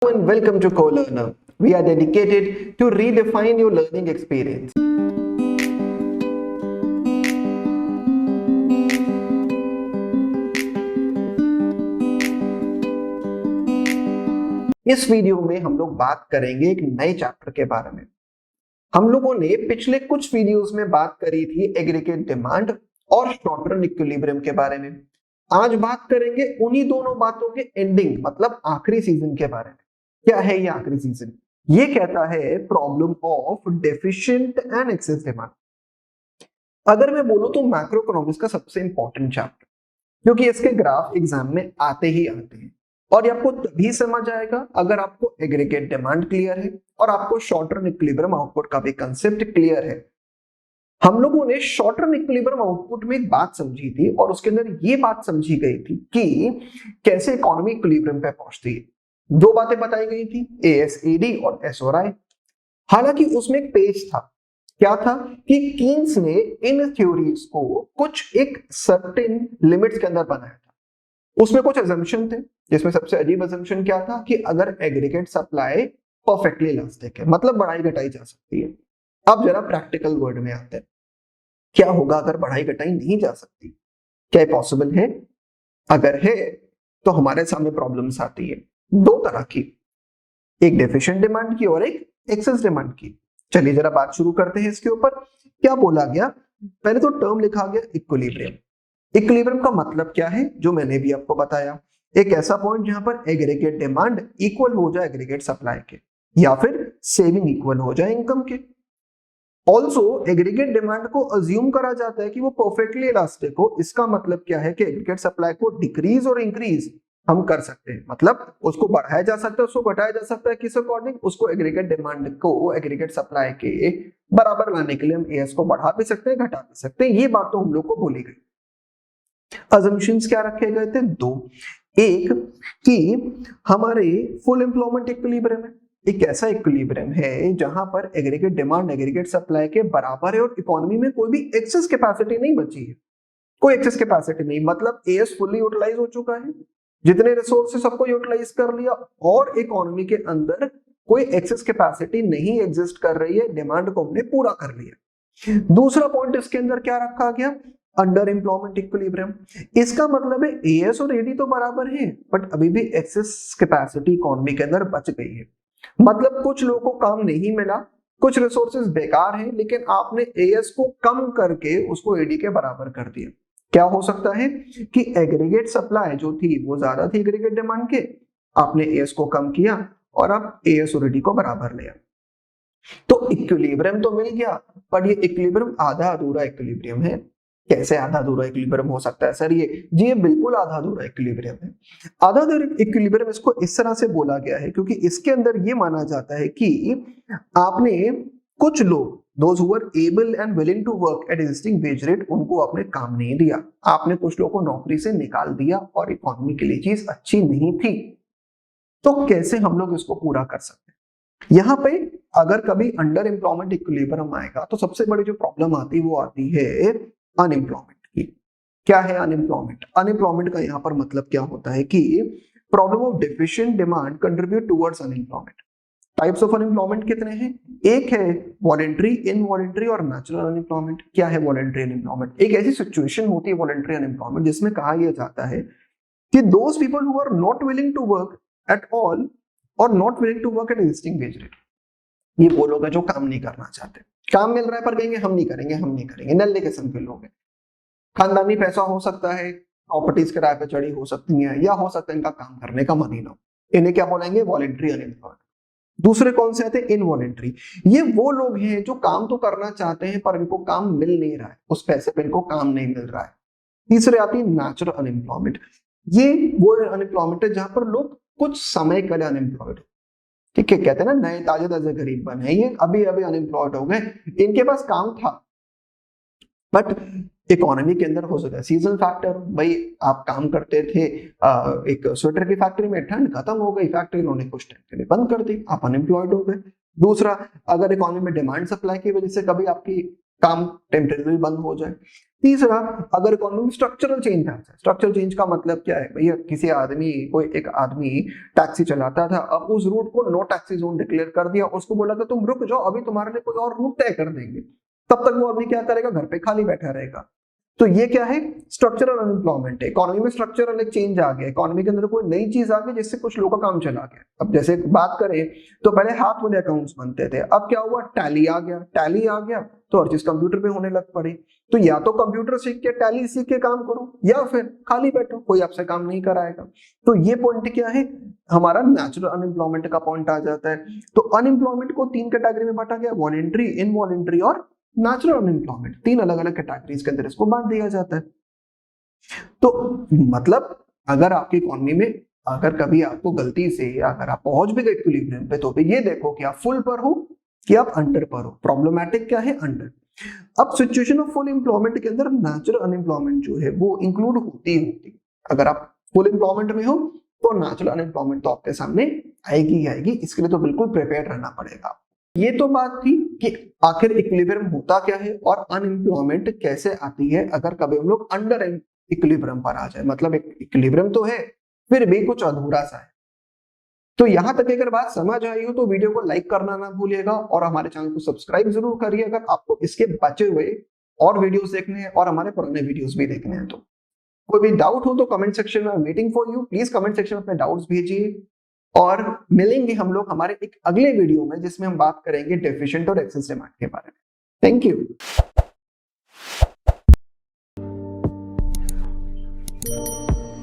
And welcome to CoLearner. We are dedicated to redefine your learning experience. इस video में हम लोग बात करेंगे एक नए चैप्टर के बारे में। हम लोगों ने पिछले कुछ वीडियोस में बात करी थी एग्रीगेट डिमांड और शॉर्ट रन इक्विलिब्रियम के बारे में। आज बात करेंगे उन्हीं दोनों बातों के एंडिंग मतलब आखिरी सीजन के बारे में। क्या है ये आखिरी सीजन? ये कहता है problem of deficient and excess demand. अगर मैं बोलूं तो मैक्रो इकोनॉमिक्स का सबसे इंपॉर्टेंट चैप्टर, क्योंकि इसके ग्राफ एग्जाम में आते ही आते हैं और ये आपको तभी समझ आएगा अगर आपको एग्रीगेट डिमांड क्लियर है और आपको शॉर्ट रन इक्विलिब्रियम आउटपुट का भी कंसेप्ट क्लियर है। हम लोगों ने शॉर्ट रन इक्विलिब्रियम आउटपुट में एक बात समझी थी और उसके अंदर ये बात समझी गई थी कि कैसे इकोनॉमी इक्विलिब्रियम पे पहुंचती है। दो बातें बताई गई थी, एएसएडी और एसओआरआई। हालांकि उसमें एक पेज था, क्या था कि कीन्स ने इन थ्योरीज को कुछ एक सर्टेन लिमिट्स के अंदर बनाया था। उसमें कुछ अजम्पशन थे, जिसमें सबसे अजीब अजम्पशन क्या था कि अगर एग्रीगेट सप्लाई परफेक्टली इलास्टिक है, मतलब बढ़ाई घटाई जा सकती है। अब जरा प्रैक्टिकल वर्ड में आते हैं, क्या होगा अगर बढ़ाई घटाई नहीं जा सकती? क्या पॉसिबल है? अगर है तो हमारे सामने प्रॉब्लम्स आती है दो तरह की, एक डेफिशिएंट डिमांड की और एक एक्सेस डिमांड की। चलिए जरा बात शुरू करते हैं इसके ऊपर। क्या बोला गया? पहले तो टर्म लिखा गया इक्विलिब्रियम। इक्विलिब्रियम का मतलब क्या है, जो मैंने भी आपको बताया, एक ऐसा पॉइंट जहां पर एग्रीगेट डिमांड इक्वल हो जाए एग्रीगेट सप्लाई के, या फिर सेविंग इक्वल हो जाए इनकम के। ऑल्सो एग्रीगेट डिमांड को अज्यूम करा जाता है कि वो परफेक्टली इलास्टिक हो। इसका मतलब क्या है कि एग्रीगेट सप्लाई को डिक्रीज और इंक्रीज हम कर सकते हैं, मतलब उसको बढ़ाया जा सकता है, उसको घटाया जा सकता है। किस अकॉर्डिंग? उसको एग्रीगेट डिमांड को एग्रीगेट सप्लाई के बराबर लाने के लिए हम एएस को बढ़ा भी सकते हैं, घटा भी सकते हैं। ये बात तो हम लोग को बोली गई। अजम्पशंस क्या रखे गए थे? दो। एक कि हमारे फुल एम्प्लॉयमेंट इक्विलिब्रियम है, एक ऐसा इक्विलिब्रियम है जहां पर एग्रीगेट डिमांड एग्रीगेट सप्लाई के बराबर है और इकोनॉमी में कोई भी एक्सेस कैपेसिटी नहीं बची है। कोई एक्सेस कैपेसिटी नहीं, मतलब एएस फुल्ली यूटिलाइज हो चुका है, जितने रिसोर्सेस सबको यूटिलाइज कर लिया और इकोनॉमी के अंदर कोई एक्सेस कैपेसिटी नहीं एग्जिस्ट कर रही है, डिमांड को हमने पूरा कर लिया। दूसरा पॉइंट इसके अंदर क्या रखा गया? Under employment equilibrium. इसका मतलब है एएस और एडी तो बराबर है, बट अभी भी एक्सेस कैपेसिटी इकोनॉमी के अंदर बच गई है। मतलब कुछ लोगों को काम नहीं मिला, कुछ रिसोर्सेज बेकार हैं, लेकिन आपने एएस को कम करके उसको एडी के बराबर कर दिया। क्या हो सकता है कि एग्रीगेट सप्लाई जो थी वो ज्यादा थी एग्रीगेट डिमांड के, आपने एएस को कम किया और आप एएस और एडी को बराबर लिया, तो इक्विलिब्रियम तो मिल गया, पर ये इक्विलिब्रियम आधा अधूरा इक्विलिब्रियम है। कैसे आधा अधूरा इक्विलिब्रियम हो सकता है सर? ये बिल्कुल आधा अधूरा इक्विलिब्रियम है। आधा अधूरा इक्विलिब्रियम इसको इस तरह से बोला गया है क्योंकि इसके अंदर ये माना जाता है कि आपने कुछ लोग, those who were able and willing to work at existing wage rate, उनको आपने काम नहीं दिया, आपने कुछ लोगों को नौकरी से निकाल दिया और इकोनॉमी के लिए चीज अच्छी नहीं थी। तो कैसे हम लोग इसको पूरा कर सकते हैं? यहाँ पे अगर कभी अंडर एम्प्लॉयमेंट इक्विलिब्रियम आएगा तो सबसे बड़ी जो प्रॉब्लम आती है वो आती है अनएम्प्लॉयमेंट की। क्या है अनएम्प्लॉयमेंट? अनएम्प्लॉयमेंट का यहाँ पर मतलब क्या होता है कि problem of deficient demand contribute towards unemployment. Types of unemployment कितने हैं? एक है वॉलंटरी, इनवॉलंटरी और नेचुरल अनएम्प्लॉयमेंट। क्या है वॉलंटरी अनएम्प्लॉयमेंट? एक ऐसी सिचुएशन होती है वॉलंटरी अनएम्प्लॉयमेंट जिसमें कहा यह जाता है कि those people who are not willing to work at all और not willing to work at existing wage rate, ये वो लोग हैं जो काम नहीं करना चाहते। काम मिल रहा है पर कहेंगे हम नहीं करेंगे, हम नहीं करेंगे। नल्ले किस्म के लोग हैं, खानदानी पैसा हो सकता है, प्रॉपर्टीज किराए पे चढ़ी हो सकती हैं, या हो सकता है इनका काम करने का मन ही ना हो। इन्हें क्या बोलेंगे? Voluntary unemployed. दूसरे कौन से आते हैं? इनवॉलंटरी। ये वो लोग हैं जो काम तो करना चाहते हैं पर इनको काम मिल नहीं रहा है, उस पैसे पे इनको काम नहीं मिल रहा है। तीसरे आती है नेचुरल अनएम्प्लॉयमेंट। ये वो अनएम्प्लॉयमेंट है जहां पर लोग कुछ समय के लिए अनएम्प्लॉयड, ठीक है, कहते हैं ना नए ताजे ताजे गरीब बने, ये अभी अभी अनएम्प्लॉयड हो गए, इनके पास काम था बट इकोनॉमी के अंदर हो सकता है सीजनल फैक्टर। भाई आप काम करते थे एक स्वेटर की फैक्ट्री में, ठंड खत्म हो गई, फैक्ट्री उन्होंने कुछ टाइम के लिए बंद कर दी, आप अनएम्प्लॉयड हो गए। दूसरा, अगर इकोनॉमी में डिमांड सप्लाई की वजह से कभी आपकी काम टेम्परेरी बंद हो जाए। तीसरा, अगर इकोनॉमी में स्ट्रक्चरल चेंज आ जाए। स्ट्रक्चरल चेंज का मतलब क्या है भैया, किसी आदमी कोई एक आदमी टैक्सी चलाता था, अब उस रूट को नो टैक्सी जोन डिक्लेयर कर दिया, उसको बोला था तुम रुक जाओ, अभी तुम्हारे लिए कोई और रूट तय कर देंगे, तब तक वो आदमी क्या करेगा, घर पे खाली बैठा रहेगा। तो ये क्या है, स्ट्रक्चरल अनएम्प्लॉयमेंट है। इकोनॉमी में स्ट्रक्चरल एक चेंज आ गया, इकोनॉमी के अंदर कोई नई चीज आ गई जिससे कुछ लोगों का काम चला गया। अब जैसे बात करें तो पहले हाथ वाले अकाउंट्स बनते थे, अब क्या हुआ, टैली आ गया। टैली आ गया तो हर चीज कंप्यूटर पे होने लग पड़ी। तो या तो कंप्यूटर सीख के, टैली सीख के काम करो, या फिर खाली बैठो, कोई आपसे काम नहीं कराएगा। तो ये पॉइंट क्या है, हमारा नेचुरल अनएम्प्लॉयमेंट का पॉइंट आ जाता है। तो अनएम्प्लॉयमेंट को 3 कैटेगरी में बांटा गया, वॉलंटरी, इनवॉलंटरी और नेचुरल अनएम्प्लॉयमेंट। 3 अलग अलग कैटेगरीज के अंदर इसको बांट दिया जाता है। तो मतलब अगर आपकी इकोनॉमी में अगर कभी आपको गलती से अगर आप पहुंच भी गए इक्विलिब्रियम पे, तो भी ये देखो कि आप फुल पर हो कि आप अंडर पर हो। प्रॉब्लमैटिक क्या है, अंडर। अब सिचुएशन ऑफ फुल एम्प्लॉयमेंट के अंदर नेचुरल अनएम्प्लॉयमेंट जो है वो इंक्लूड होती। अगर आप फुल एम्प्लॉयमेंट में हो तो नेचुरल अनएम्प्लॉयमेंट तो आपके सामने आएगी आएगी। इसके लिए तो बिल्कुल प्रिपेयर रहना पड़ेगा। ये तो बात थी कि आखिर इक्विलिब्रियम होता क्या है और अनएम्प्लॉयमेंट कैसे आती है अगर कभी हम लोग अंडर इक्विलिब्रियम पर आ जाए। मतलब इक्विलिब्रियम तो है, फिर भी कुछ अधूरा सा है। तो यहां तक अगर बात समझ आई हो तो वीडियो को लाइक करना ना भूलिएगा और हमारे चैनल को सब्सक्राइब जरूर करिए अगर आपको इसके बचे हुए और वीडियोस देखने हैं और हमारे पुराने वीडियोस भी देखने हैं। तो कोई भी डाउट हो तो कमेंट सेक्शन में waiting for you. Please comment section में अपने डाउट्स भेजिए और मिलेंगे हम लोग हमारे एक अगले वीडियो में जिसमें हम बात करेंगे डेफिशिएंट और एक्सेस डिमांड के बारे में। Thank you.